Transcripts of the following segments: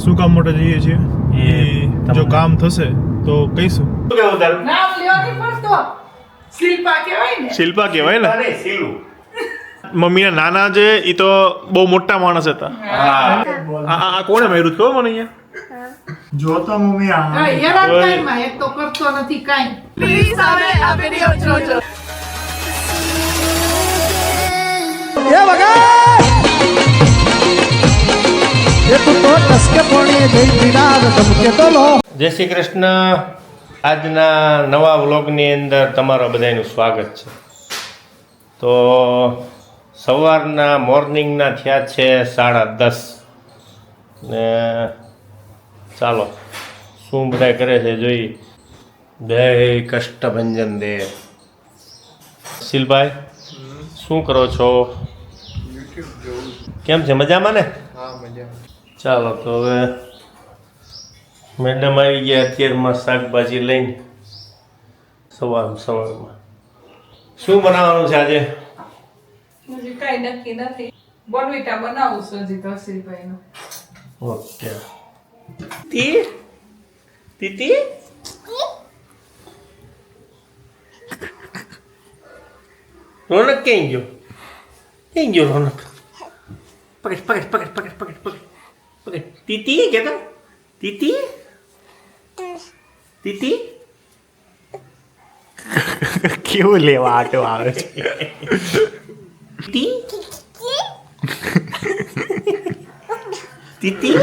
શું કામ માટે જઈએ છીએ એ જો કામ થશે તો કહીશું. નામ લેવાની પડતો શિલ્પા કહેવાય ને. શિલ્પા કહેવાય ને. મમ્મીના નાના છે એ તો બહુ મોટા માણસ હતા. આ કોણે માર્યું ખબર મને અહીંયા જો તો મમ્મી આ હા, હેરાન થાય માં, એક તો કરતો નથી કાંઈ. પ્લીઝ હવે આ વિડિયો જોજો. જય શ્રી કૃષ્ણ. આજના નવા વ્લોગની અંદર તમારા બધાનું સ્વાગત છે. તો સવારના મોર્નિંગના થયા છે 10:30 ને ચાલો શું બધા કરે છે જોઈ. જય કષ્ટભંજન દેવ. શીલભાઈ શું કરો છો? કેમ છે, મજામાં ને? ચાલો તો હવે મેડમ આવી ગયા અત્યારમાં શાકભાજી લઈને. સવારમાં શું બનાવવાનું છે આજે? હજી કાંઈ નક્કી નથી. બોનવીટા બનાવું છું હજી તો શિલ્પાઈનું. ઓકે. તીતી રોનક ક્યાં ગયો? ક્યાં ગયો રોનક? પકડ. તીતી કેતો તીતી કેવું લેવા આટો આવે છે. તીતી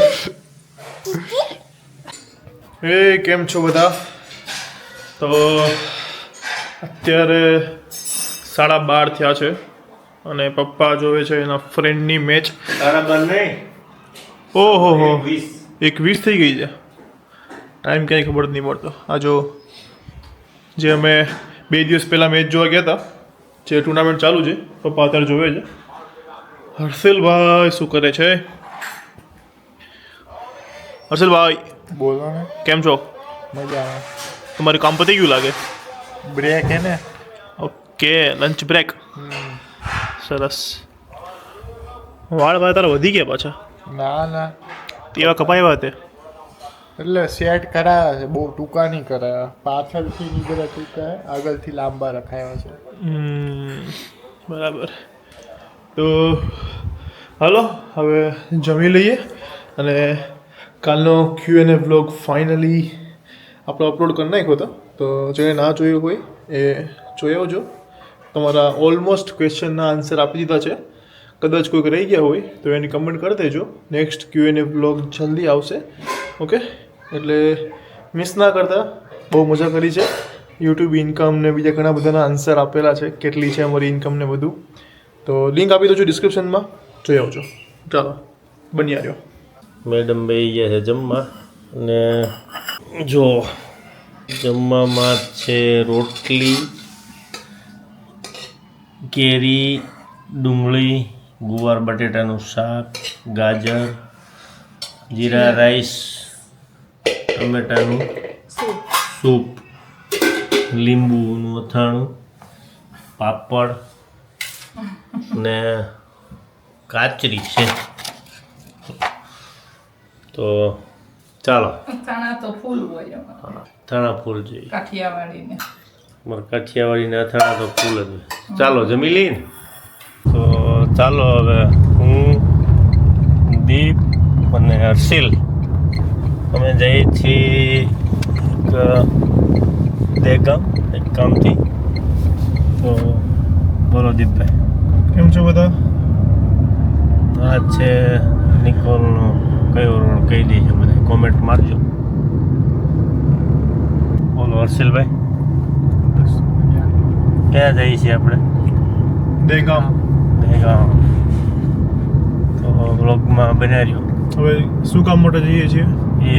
એ કેમ છો બધા? તો અત્યારે 12:30 થયા છે અને પપ્પા જોવે છે એના ફ્રેન્ડની મેચ. બરાબર નહીં. ઓહો હો, 20 21 થઈ ગઈ છે. ટાઈમ ક્યાંય ખબર જ નહીં પડતો. આ જો જે અમે 2 દિવસ પહેલાં મેચ જોવા ગયા હતા, જે ટુર્નામેન્ટ ચાલુ છે, પપ્પા અત્યારે જોવે છે. હર્ષિલભાઈ શું કરે છે? હર્ષિલભાઈ બોલો ને. કેમ છો? મજામાં. તમારું કામ પતી ગયું લાગે. બ્રેક હે ને. Okay, lunch break. સરસ. વાળ ભાઈ તારા વધી ગયા પાછા. ના તેવા કપાયા તે. એટલે સેટ કરાયા છે, બહુ ટૂંકા નહીં કરાયા. પાછળથી ની બધા ટૂંકા હે, આગળથી લાંબા રખાયા છે. બરાબર. તો હાલો હવે જમી લઈએ અને કાલનો Q&A વ્લોગ ફાઇનલી આપણે અપલોડ કરી નાખ્યો હતો. તો જેને ના જોયું હોય એ જોઈ આવજો. તમારા ઓલમોસ્ટ ક્વેશ્ચનના આન્સર આપી દીધા છે. કદાચ કોઈક રહી ગયા હોય તો એની કમેન્ટ કરી દેજો. નેક્સ્ટ Q&A વ્લોગ જલ્દી આવશે. ઓકે, એટલે મિસ ના કરતા. બહુ મજા કરી છે. યુટ્યુબ ઇન્કમ ને બીજા ઘણા બધાના આન્સર આપેલા છે, કેટલી છે અમારી ઇન્કમ ને બધું. તો લિંક આપી દો છો ડિસ્ક્રિપ્શનમાં, જોઈ આવજો. ચાલો બન્યા રહ્યો. મેડમ બેસી ગયા છે જમવા. અને જો જમવામાં છે રોટલી, કેરી, ડુંગળી, ગુવાર બટેટાનું શાક, ગાજર, જીરા રાઈસ, ટમેટાનું સૂપ, લીંબુનું અથાણું, પાપડ ને કાચરી છે. તો ચાલો. ચણા તો ફૂલ હોય અમારે. અથાણા ફૂલ જોઈએ. કાઠિયાવાડીને. મારે કાઠિયાવાડીને અથાણા તો ફૂલ જ હોય. ચાલો જમી લઈને. તો ચાલો હવે હું, દીપ અને હર્ષિલ અમે જઈએ છીએ દહેગામ એક કામથી. તો બોલો દીપભાઈ. કેમ છો બધા? આ છે નિકોલનો કયો રોડ કહી દેજો બધા, કોમેન્ટ મારજો. બોલો હર્ષિલભાઈ, ક્યાં જઈએ છીએ આપણે? દહેગામ. તો વ્લોગમાં બન્યા રહ્યો. હવે શું કામ માટે જઈએ છીએ એ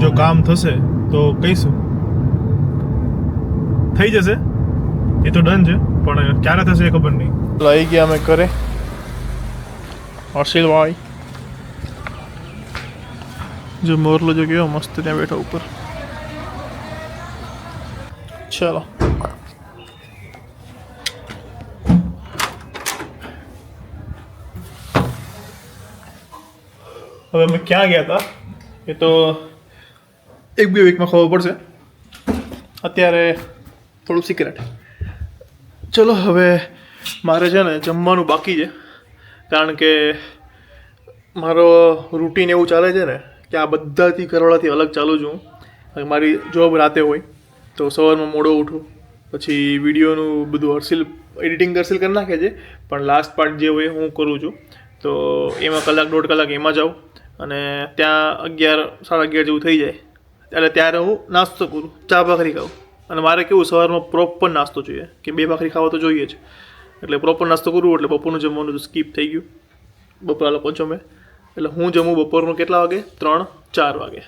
જો કામ થશે તો કહીશું. થઈ જશે એ તો ડન છે, પણ ક્યારે થશે એ ખબર નહીં. લઈ ગયા અમે ઘરે. હર્ષિલભાઈ જો મોરલો જો કેવો મસ્ત ત્યાં બેઠા ઉપર. ચાલો હવે અમે ક્યાં ગયા હતા એ તો 1-2 વીકમાં ખબર પડશે. અત્યારે થોડું સિક્રેટ. ચલો હવે મારે છે ને જમવાનું બાકી છે, કારણ કે મારો રૂટીન એવું ચાલે છે ને કે આ બધાથી ઘરવાળાથી અલગ ચાલું છું. મારી જોબ રાતે હોય તો સવારમાં મોડો ઉઠું, પછી વિડીયોનું બધું એડિટિંગ કરી નાખે છે, પણ લાસ્ટ પાર્ટ જે હોય હું કરું છું. તો એમાં 1-1.5 કલાક એમાં જાઉં અને ત્યાં 11-11:30 જેવું થઈ જાય. એટલે ત્યારે હું નાસ્તો કરું, ચા ભાખરી ખાઉં. અને મારે કેવું સવારમાં પ્રોપર નાસ્તો જોઈએ કે 2 ભાખરી ખાવા તો જોઈએ જ. એટલે પ્રોપર નાસ્તો કરું એટલે બપોરનું જમવાનું તો સ્કીપ થઈ ગયું. બપોર લોકો જમે એટલે હું જમું બપોરનું કેટલા વાગે? 3-4 વાગે.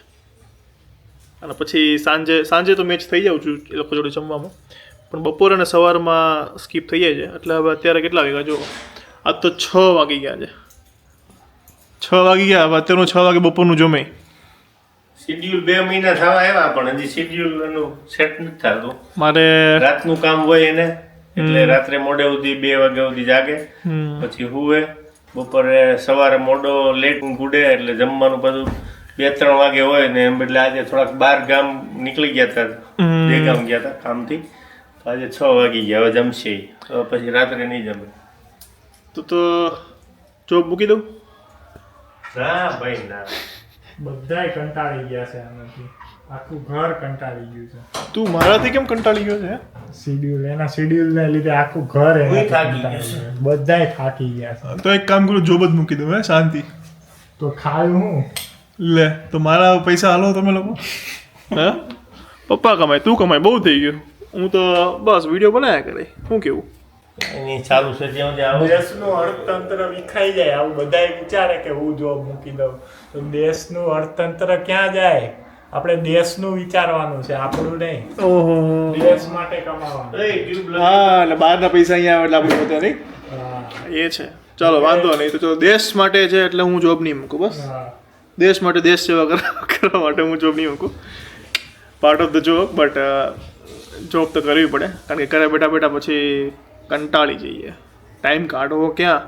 અને પછી સાંજે તો મેચ થઈ જાઉં છું એ લોકો જોડે જમવામાં, પણ બપોર અને સવારમાં સ્કીપ થઈ જાય છે. એટલે હવે અત્યારે કેટલા વાગ્યા જો, આજ તો 6 વાગી ગયા છે. 6 વાગી ગયા. હવે અત્યારનું 6 વાગે બપોરનું જમે. શેડ્યુલ 2 મહિના થવા આવ્યા પણ હજી શેડ્યુલ એનું સેટ નથી થતું. મારે રાતનું કામ હોય એને, એટલે રાત્રે મોડે સુધી 2 વાગ્યા સુધી જાગે, પછી હુવે. બપોરે સવારે મોડો લેટ ગુડે એટલે જમવાનું બધું 2-3 વાગે હોય ને. એમ એટલે આજે થોડાક 12 ગામ નીકળી ગયા હતા, 2 ગામ ગયા હતા કામથી, તો આજે 6 વાગી ગયા. હવે જમશે તો પછી રાત્રે નહીં જમે. તો જોબ મૂકી દઉં? ના ભાઈ ના, બધાય કંટાળી ગયા છે આનાથી. આખું ઘર કંટાળી ગયું છે. તું મારાથી કેમ કંટાળી ગયો છે? શેડ્યુલને લીધે આખું ઘર કોઈ થાકી ગયું છે. બધાય થાકી ગયા છે. તો એક કામ કરું, જોબ જ મૂકી દઉં. શાંતિ. તો ખાયું હું લે તો મારા પૈસા હાલો તમે લોકો. હા, પપ્પા કમાય, તું કમાય, બહુ થઈ ગયું. હું તો બસ વિડીયો બનાવ્યા કરે. શું કેવું? એની ચાલુ છે જ્યાં આવે. દેશનું અર્થતંત્ર વિખાઈ જાય આવું બધાય વિચારે કે હું જોબ મૂકી દઉં, તો દેશનું અર્થતંત્ર ક્યાં જાય? આપણે દેશનું વિચારવાનું છે, આપણું નહીં. ઓહો, દેશ માટે કમાવાનું. હા, એટલે બહારના પૈસા અહીંયા આવે એટલે આપણે પોતે નહીં. હા, એ છે. ચાલો વાંધો નહીં. તો ચલો દેશ માટે છે એટલે હું જોબ નહીં મૂકું. બસ હા. દેશ માટે, દેશ સેવા કરવા માટે હું જોબ નહીં મૂકું. Part of the job, but job તો કરવી પડે, કારણ કે ઘરે બેઠા બેઠા પછી કંટાળી જઈએ. ટાઈમ કાઢવો ક્યાં?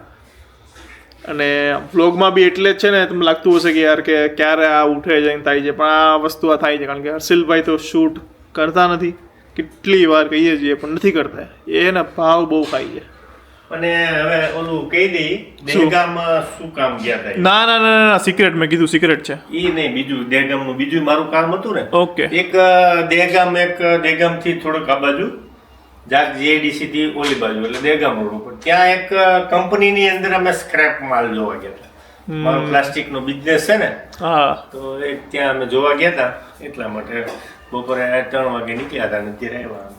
અને વ્લોગમાં બી એટલે જ છે ને, તમને લાગતું હશે કે યાર કે ક્યારે આ ઉઠે છે થાય છે, પણ આ વસ્તુ આ થાય છે કારણ કે હર્ષિલભાઈ તો શૂટ કરતા નથી. કેટલી વાર કહીએ છીએ પણ નથી કરતા. એને ભાવ બહુ ખાઈ છે. અને હવે ઓલું કહી દઈ, દહેગામમાં શું કામ ગયા હતા? ના ના ના ના, સિક્રેટ. મેં કીધું સિક્રેટ છે. ઈ નહીં, બીજું દહેગામનું બીજું મારું કામ હતું ને. ઓકે. એક દહેગામથી થોડુંક આ બાજુ જાગ જીઆઈડીસી થી ઓલી બાજુ એટલે દહેગામ રોડ ઉપર ત્યાં એક કંપનીની અંદર અમે સ્ક્રેપ માલ જોવા ગયા હતા. મારો પ્લાસ્ટિકનો બિઝનેસ છે ને, હા, તો એ ત્યાં અમે જોવા ગયા હતા. એટલા માટે બપોરે 3 વાગે નીકળ્યા હતા ને અત્યારે આવ્યા.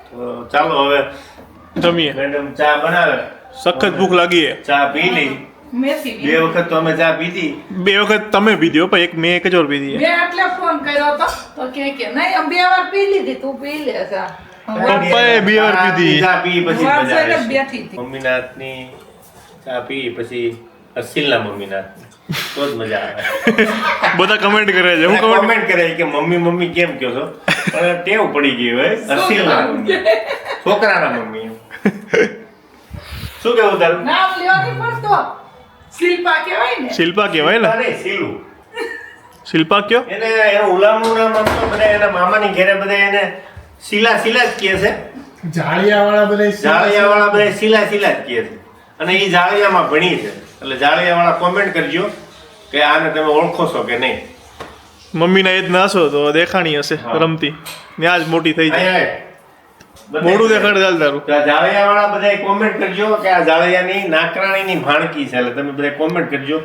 તો ચાલો હવે જમીએ. મેડમ ચા બનાવે, સખત ભૂખ લાગી છે. ચા પી લઈ. મેથી 2 વખત તો અમે ચા પીધી. 2 વખત તમે પીધી હો, પણ મેં એક જ વાર પીધી છે. મેં એટલે ફોન કર્યો હતો તો કે નહીં આમ 2 વાર પી લીધી, તું પી લે ચા. પપ્પાએ 2 વાર પીધી. ચા પી પછી વાર મજા છે ને આવે. બેઠી હતી. મમ્મીના હાથની ચા પી પછી હર્ષિલના મમ્મીના હાથની, તો જ મજા આવે. બધા કમેન્ટ કરે છે. હું કમેન્ટ કમેન્ટ કરે કે મમ્મી મમ્મી કેમ કહો છો, પણ ટેવ પડી ગઈ હોય. હર્ષિલના મમ્મી, છોકરાના મમ્મી. શું કેવું તારું? નામ લેવાની પડતો શિલ્પા કહેવાય ને. શિલ્પા કહેવાય ને? અરે શીલું, શિલ્પા કયો? એને એનું ઉલામનું નામ આપતો, બધા એના મામાની ઘરે બધા એને શીલા શીલા જ કહે છે. જાળિયાવાળા બધા જાળિયાવાળા બધા શીલા શીલા જ કહે છે. અને એ જાળિયામાં ભણી છે, એટલે જાળિયાવાળા કોમેન્ટ કરજો કે આને તમે ઓળખો છો કે નહીં. મમ્મીના એ જ નાશો તો દેખાણી હશે હા. રમતી. ત્યાં જ મોટી થઈ જાય. અહીંયા મોડું દેખાડ ચાલ તારું. તો આ જાળિયાવાળા બધા કોમેન્ટ કરજો કે આ જાળિયાની નાકરાણીની ભાણકી છે, એટલે તમે બધા કોમેન્ટ કરજો.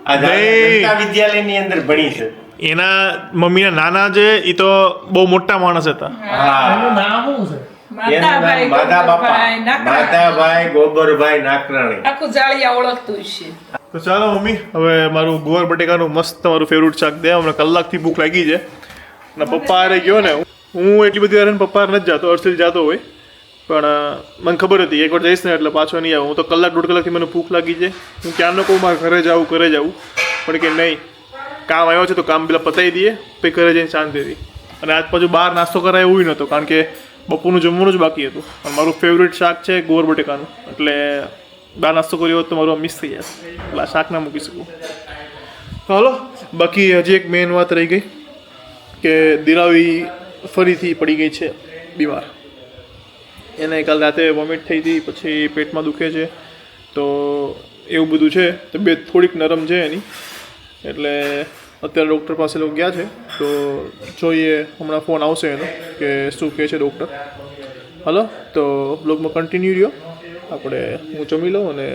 આ જાળિયા જનતા વિદ્યાલયની અંદર ભણી છે. એના મમ્મીના નાના છે એ તો બહુ મોટા માણસ હતા. હા, એનું નામ શું છે? એનું નામ માધા બાપા, માધાભાઈ ગોબરભાઈ નાકરાણી. આખું જાળિયા ઓળખતું છે. તો ચાલો મમ્મી, હવે મારું ગુવાર બટેકાનું મસ્ત મારું ફેવરેટ શાક દે. હમણાં કલાકથી ભૂખ લાગી છે. અને પપ્પા હારે ગયો ને, હું એટલી બધી વાર પપ્પા હારે નથી જતો, હર્ષિલ જતો હોય, પણ મને ખબર હતી એકવાર જઈશ ને એટલે પાછો નહીં આવું. હું તો 1-1.5 કલાકથી મને ભૂખ લાગી છે. હું ક્યારનો કહું મારે ઘરે જાઉં પણ કે નહીં, કામ આવ્યો છે તો કામ પેલા પતાવી દઈએ પછી ઘરે જઈને શાંતિથી. અને આજ પાછું બહાર નાસ્તો કરાય એવું નહોતો, કારણ કે બપોરનું જમવાનું જ બાકી હતું. અને મારું ફેવરેટ શાક છે ગુવાર બટેકાનું, એટલે બહાર નાસ્તો કર્યો હોત તો મારું મિસ થઈ જાય એટલે શાક ના મૂકી શકું. તો હાલો, બાકી હજી એક મેઇન વાત રહી ગઈ કે દિરાવી ફરીથી પડી ગઈ છે બીમાર. એને કાલ રાતે વોમિટ થઈ હતી, પછી પેટમાં દુખે છે, તો એવું બધું છે. તબિયત થોડીક નરમ છે એની, એટલે અત્યારે ડૉક્ટર પાસે લોકો ગયા છે. તો જોઈએ, હમણાં ફોન આવશે એનો કે શું કહે છે ડૉક્ટર. હાલો, તો બ્લોગમાં કન્ટિન્યુ રહ્યો. આપણે હું જમી લઉં અને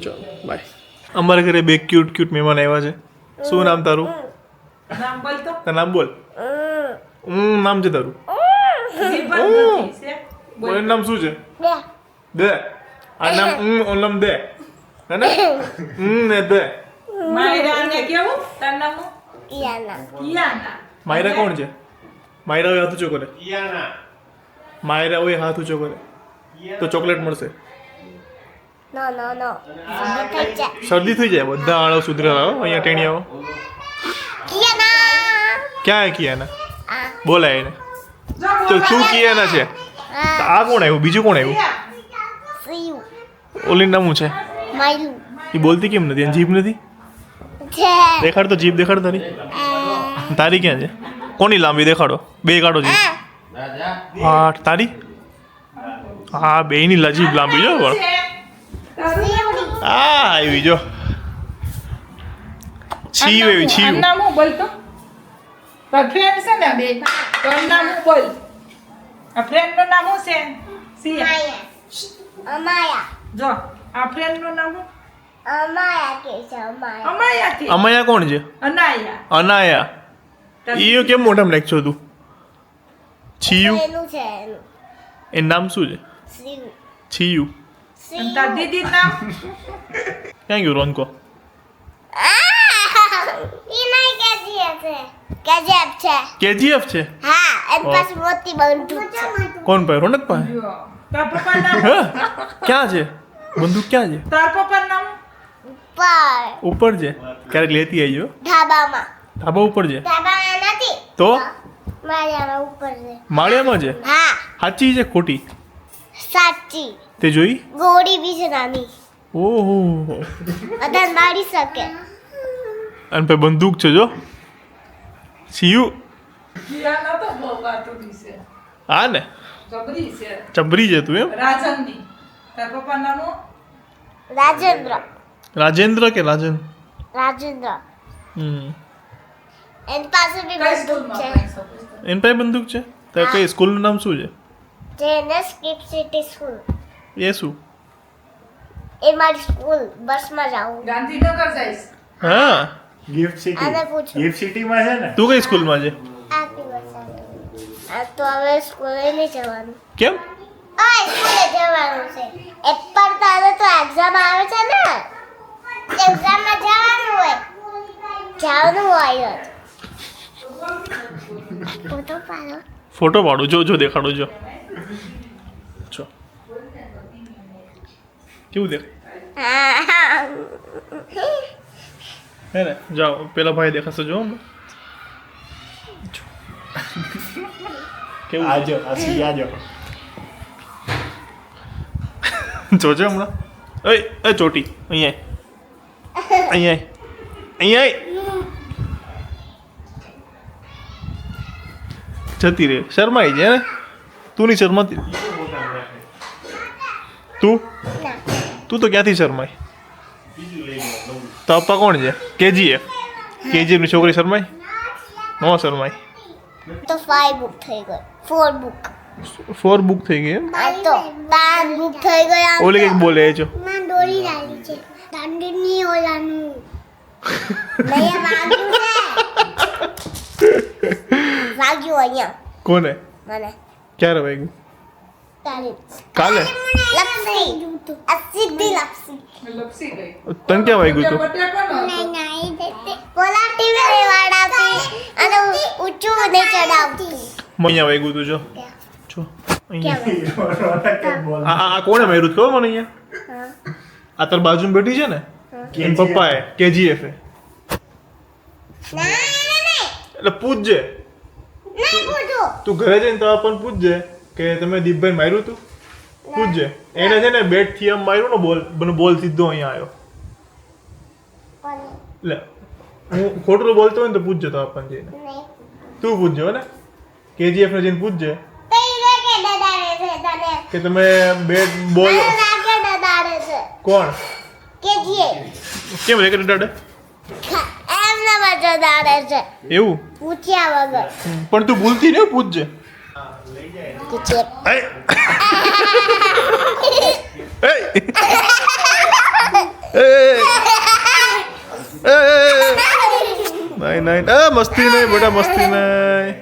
ચાલો બાય. અમારા ઘરે બે ક્યુટ મહેમાન આવ્યા છે. શું નામ તારું? નામ બોલ તો. તારું નામ બોલ. નામ છે તારું? જીભ જ નથી, છે. બોલ. એનું નામ શું છે? દે. આ નામ ઓનું નામ દે. હે ને? ને દે. માયરાને કેવું? તારું નામ શું? કિયાના. માયરા કોણ છે? માયરા હોય હાથ ઊંચો કરે. માયરા હોય હાથ ઊંચો કરે તો ચોકલેટ મળશે. No. શરદી થઈ જાય. બધા આળો સુધરેલા આવો અહીંયા ટેણી આવો. ક્યાં કિયાના? બોલાય એને. જો તો તું કિયાના છે. તો આ કોણ આવ્યું? બીજું કોણ આવ્યું? ઓલી નામ શું છે? એ બોલતી કેમ નથી? એની જીભ નથી? દેખાડ તો જીભ, દેખાડ તારી. તારી ક્યાં છે? કોની લાંબી દેખાડો. બે કાઢો જીભ. હા તારી. હા બેયની જીભ લાંબી જો પણ. હા આવી જો. છીયું એવી છીયું. નામ હું બોલ તો. તાર ફ્રેન્ડ છે ને બે. તારું નામ હું બોલ. આ ફ્રેન્ડ નું નામ શું છે? સિયા. જો આ ફ્રેન્ડ નું નામ શું? અમાયા થી. અમાયા કોણ છે? અનાયા. અનાયા. ઈયો કેમ મોઢામાં નાખ્યો તું? છીયું. એનું નામ શું છે? છીયું. અને તાર દીદી નામ? ક્યાં ગયું રોનકો? કેજીએફ છે. કોણ ભાઈ? રોનક પાસે. જો. તાર પપ્પા નામ? હા ક્યાં છે બંદૂક? ક્યાં છે? તાર પપ્પા નામ? ઉપર છે. ક્યારેક લેતી આવજો. ધાબામાં ધાબા ઉપર છે નથી તો માળિયામાં ઉપર છે. માળિયામાં છે. હા સાચી છે ખોટી? સાચી. તે જોઈ? ગોળી બી છે નાની, ઓહો. બધા મારી શકે. અને પછી બંદૂક છે જો. છીયું. કિયાના તો બહુ વાતુડી છે. હા ને જબરી છે. ચબરી છે તું એમ. રાજનની. તાર પપ્પા નામ શું? રાજેન્દ્ર. રાજેન્દ્ર કે રાજન? રાજેન્દ્ર. હમ એની પાસે બી કઈ બંદૂક સ્કૂલમાં છે. ભણી શકો છો? એની પાસે બંદૂક છે. તો કઈ સ્કૂલનું નામ શું છે? જેને સ્કીપ સિટી સ્કૂલ. એ શું? એ મારી સ્કૂલ. બસમાં જાઉં. ગાંધીનગર જઈશ. હા ગિફ્ટ સિટી. આને પૂછો. ગિફ્ટ સિટીમાં છે ને. તું કઈ સ્કૂલમાં છે? આટલી વર્ષ આ તો હવે સ્કૂલે નહીં જવાનું. કેમ? સ્કૂલે જવાનું છે. પણ તારે તો એક્ઝામ આવે છે ને, એક્ઝામમાં જવાનું હોય. ફોટો પાડો. ફોટો પાડું. જો દેખાડો જો. કેવું દેખાય? હે ને? જાઓ પેલા ભાઈ દેખાશે જો. કેવું? આજો હસી આજો. જોજો હમણાં. એ ચોટી અહીંયા જતી રે. શરમાઈ છે ને? તું નહીં શરમાતી? તું તો ક્યાંથી શરમાય? તો પપ્પા કોણ છે? કેજીએફ ની છોકરી શરમાય? નો શરમાય. તો 5 બુક થઈ ગઈ. 4 બુક. 4 બુક થઈ ગઈ એમ? આ તો 5 બુક થઈ ગયા. ઓલે કંઈક બોલે જો. માં દોરી લાવી છે. દાંડીની ઓલાનું. મેં વાગ્યું અહીંયા. કોને? મને. ક્યારે વાગ્યું? તારી. કાલે? લપસી. આ સીધી લપસી. લપસી ગઈ. તને ક્યાં વાગ્યું તું? બટાકાનો હતો. બોલા ટીવી વાળાતી અને ઊંચું નહીં ચડાવતી. અહીંયા વાગ્યું તું જો. કેમ? આ કોણે માર્યું ખબર મને અહીંયા? આ તાર બાજુમાં બેઠી છે ને એન પપ્પાએ કેજીએફ એટલે પૂછજે. નહીં પૂછો. તું ઘરે જઈને તો આપણને પૂછજે કે તમે દીપભાઈ માર્યું તું. પૂછજે. એને છે ને બેટ થી આમ માર્યું ને બોલ સીધો અહીંયા આવ્યો. કોને? લે હું ખોટું બોલતો હોય ને તો પૂછજો તો આપણને જઈને. નહીં. તું પૂછજો ને KGF ને જઈને પૂછજે તો ઈ રે કે ડડાડે છે તને. કે તમે બેટ બોલ મને લાગે ડડાડે છે. કોણ કે જીએ. કેમ રેકેટ દાડે એમને મજો દાડે છે. એવું? પૂછ્યા વગર. પણ તું ભૂલતી ને પૂછજે. કે છે. એ નહીં નહીં મસ્તી નહીં બેટા મસ્તી નહીં.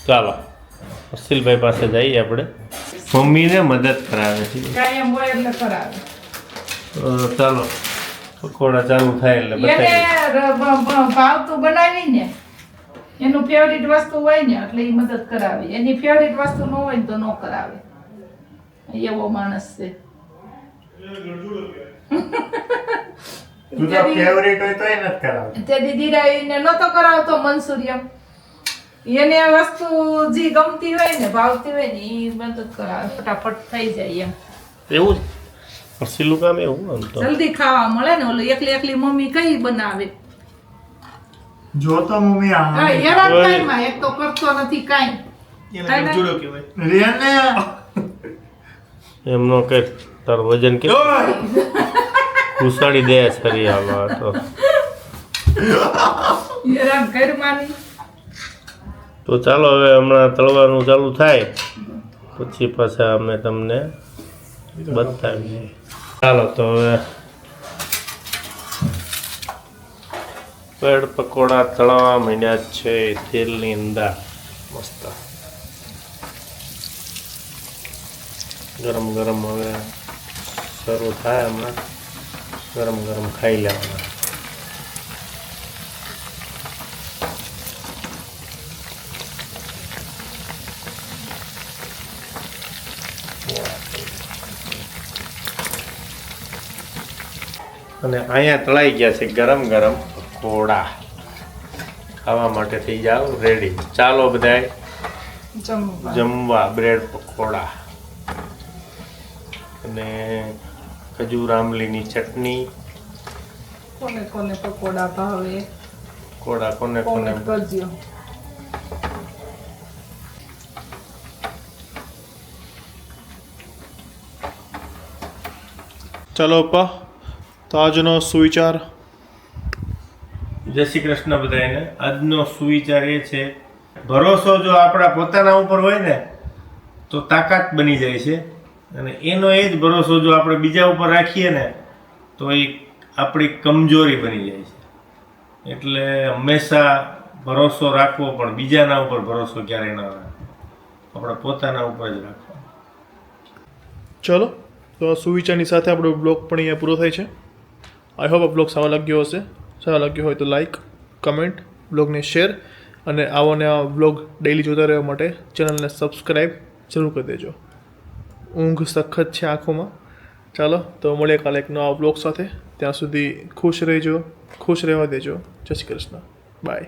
ચાલો અર્શિલભાઈ પાસે જઈએ આપણે. મમ્મીને મદદ કરાવે છે. કાંઈ એમ હોય એટલે કરાવે. ચાલો પકોડા ચાલુ થાય એટલે એને બતાવી. ભાવતું બનાવીને એનું ફેવરિટ વસ્તુ હોય ને એટલે એ મદદ કરાવે. એની ફેવરિટ વસ્તુ ન હોય ને તો ન કરાવે. એવો માણસ છે. તું તો ફેવરિટ હોય તોય નથી કરાવતી. તે દીદીરાઈને નહોતો કરાવતો મનસુરિયમ. એને વસ્તુ જે ગમતી હોય ને ભાવતી હોય ને એ મદદ કરાવે. ફટાફટ થઈ જાય એમ. એવું જ અર્શિલનું કામ એવું આમ તો. જલ્દી ખાવા મળે ને ઓલું એકલી એકલી મમ્મી કઈ બનાવે. જો તો મમ્મી આ કાંઈ હેરાન થાય માં. એક તો કરતો નથી કાંઈ. રેને એમ નો કે તારું વજન કે ઘુસાડી દે છરી આમાં તો. હેરાન કરવાની. તો ચાલો હવે હમણાં તળવાનું ચાલુ થાય પછી પાછા અમે તમને બતાવીએ. ચાલો તો હવે બ્રેડ પકોડા તળવા માંડ્યા જ છે તેલની અંદર મસ્ત ગરમ ગરમ. હવે શરૂ થાય હમણાં ગરમ ગરમ ખાઈ લેવાના. અને અહીંયા તળાઈ ગયા છે ગરમ ગરમ પકોડા. ખાવા માટે થઈ જાવ રેડી. ચાલો બધાય જમવા. બ્રેડ પકોડા અને ખજૂર આંબલીની ચટણી. કોને કોને પકોડા ભાવે કોડા કોને કોને કોમેન્ટ કરજો. ચાલો પપ્પા તો આજનો સુવિચાર. જય શ્રી કૃષ્ણ બધાને. આજનો સુવિચાર એ છે ભરોસો જો આપણા પોતાના ઉપર હોય ને તો તાકાત બની જાય છે અને એનો એ જ ભરોસો જો આપણે બીજા ઉપર રાખીએ ને તો એ આપણી કમજોરી બની જાય છે. એટલે હંમેશા ભરોસો રાખવો પણ બીજાના ઉપર ભરોસો ક્યારેય ન રાખવો. આપણે પોતાના ઉપર જ રાખવો. ચલો તો આ સુવિચારની સાથે આપણો બ્લોગ પણ અહીંયા પૂરો થાય છે. આઈ હોપ આ બ્લોગ સારો લાગ્યો હશે. સારો લાગ્યો હોય તો લાઈક કમેન્ટ બ્લોગને શેર અને આવો ને આ બ્લોગ ડેઈલી જોતા રહેવા માટે ચેનલને સબસ્ક્રાઈબ જરૂર કરી દેજો. ઊંઘ સખત છે આંખોમાં. ચાલો તો મળીએ કાલે એક નવા બ્લોગ સાથે. ત્યાં સુધી ખુશ રહેજો, ખુશ રહેવા દેજો. જય શ્રી કૃષ્ણ. બાય.